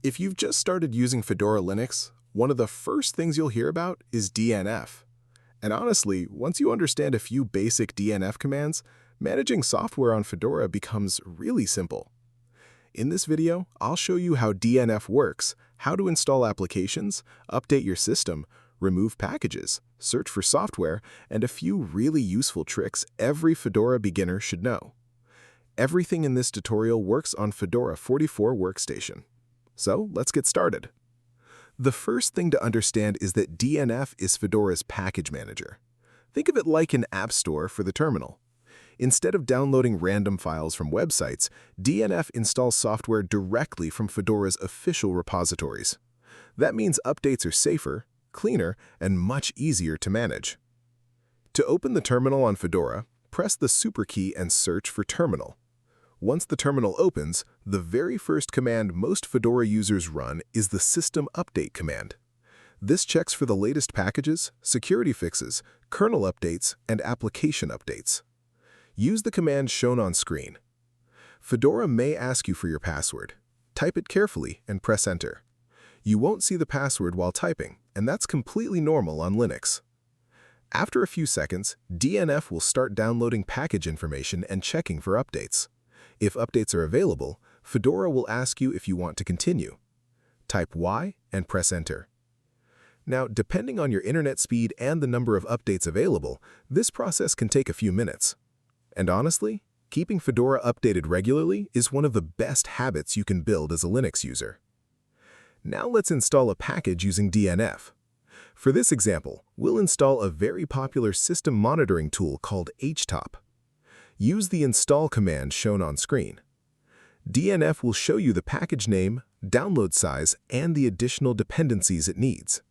If you've just started using Fedora Linux, one of the first things you'll hear about is DNF. And honestly, once you understand a few basic DNF commands, managing software on Fedora becomes really simple. In this video, I'll show you how DNF works, how to install applications, update your system, remove packages, search for software, and a few really useful tricks every Fedora beginner should know. Everything in this tutorial works on Fedora 44 Workstation. So let's get started. The first thing to understand is that DNF is Fedora's package manager. Think of it like an app store for the terminal. Instead of downloading random files from websites, DNF installs software directly from Fedora's official repositories. That means updates are safer, cleaner, and much easier to manage. To open the terminal on Fedora, press the super key and search for terminal. Once the terminal opens, the very first command most Fedora users run is the system update command. This checks for the latest packages, security fixes, kernel updates, and application updates. Use the command shown on screen. Fedora may ask you for your password. Type it carefully and press enter. You won't see the password while typing, and that's completely normal on Linux. After a few seconds, DNF will start downloading package information and checking for updates. If updates are available, Fedora will ask you if you want to continue. Type Y and press enter. Now, depending on your internet speed and the number of updates available, this process can take a few minutes. And honestly, keeping Fedora updated regularly is one of the best habits you can build as a Linux user. Now let's install a package using DNF. For this example, we'll install a very popular system monitoring tool called htop. Use the install command shown on screen. DNF will show you the package name, download size, and the additional dependencies it needs.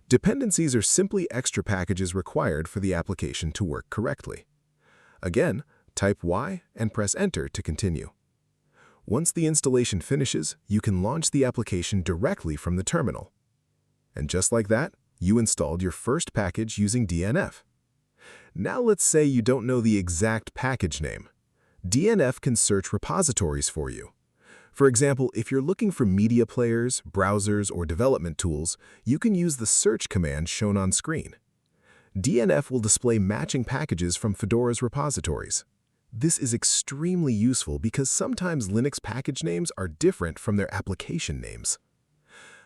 Dependencies are simply extra packages required for the application to work correctly. Again, type Y and press enter to continue. Once the installation finishes, you can launch the application directly from the terminal. And just like that, you installed your first package using DNF. Now let's say you don't know the exact package name. DNF can search repositories for you. For example, if you're looking for media players, browsers, or development tools, you can use the search command shown on screen. DNF will display matching packages from Fedora's repositories. This is extremely useful because sometimes Linux package names are different from their application names.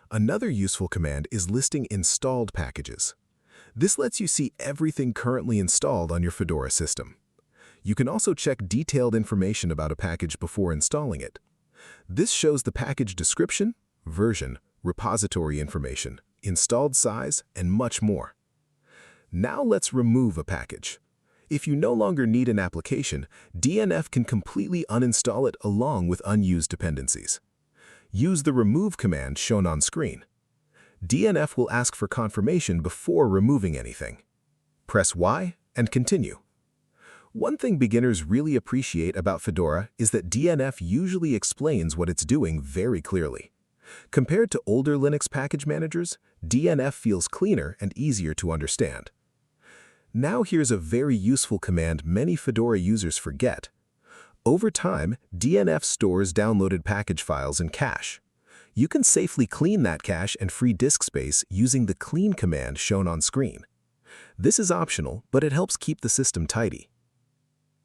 Another useful command is listing installed packages. This lets you see everything currently installed on your Fedora system. You can also check detailed information about a package before installing it. This shows the package description, version, repository information, installed size, and much more. Now let's remove a package. If you no longer need an application, DNF can completely uninstall it along with unused dependencies. Use the remove command shown on screen. DNF will ask for confirmation before removing anything. Press Y and continue. One thing beginners really appreciate about Fedora is that DNF usually explains what it's doing very clearly. Compared to older Linux package managers, DNF feels cleaner and easier to understand. Now here's a very useful command many Fedora users forget. Over time, DNF stores downloaded package files in cache. You can safely clean that cache and free disk space using the clean command shown on screen. This is optional, but it helps keep the system tidy.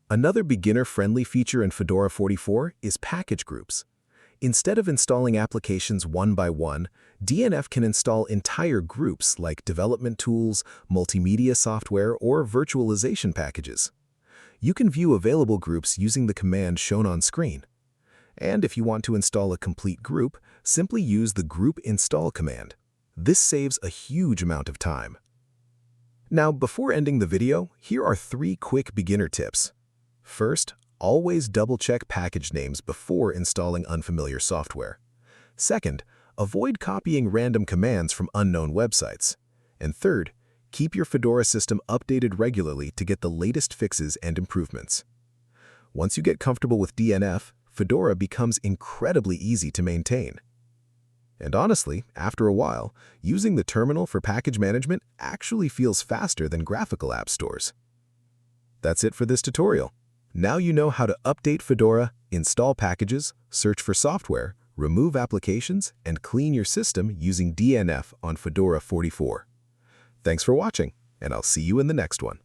Another beginner-friendly feature in Fedora 44 is package groups. Instead of installing applications one by one, DNF can install entire groups like development tools, multimedia software, or virtualization packages. You can view available groups using the command shown on screen. And if you want to install a complete group, simply use the group install command. This saves a huge amount of time. Now, before ending the video, here are 3 quick beginner tips. First, always double-check package names before installing unfamiliar software. Second, avoid copying random commands from unknown websites. And third, keep your Fedora system updated regularly to get the latest fixes and improvements. Once you get comfortable with DNF, Fedora becomes incredibly easy to maintain. And honestly, after a while, using the terminal for package management actually feels faster than graphical app stores. That's it for this tutorial. Now you know how to update Fedora, install packages, search for software, remove applications, and clean your system using DNF on Fedora 44. Thanks for watching, and I'll see you in the next one.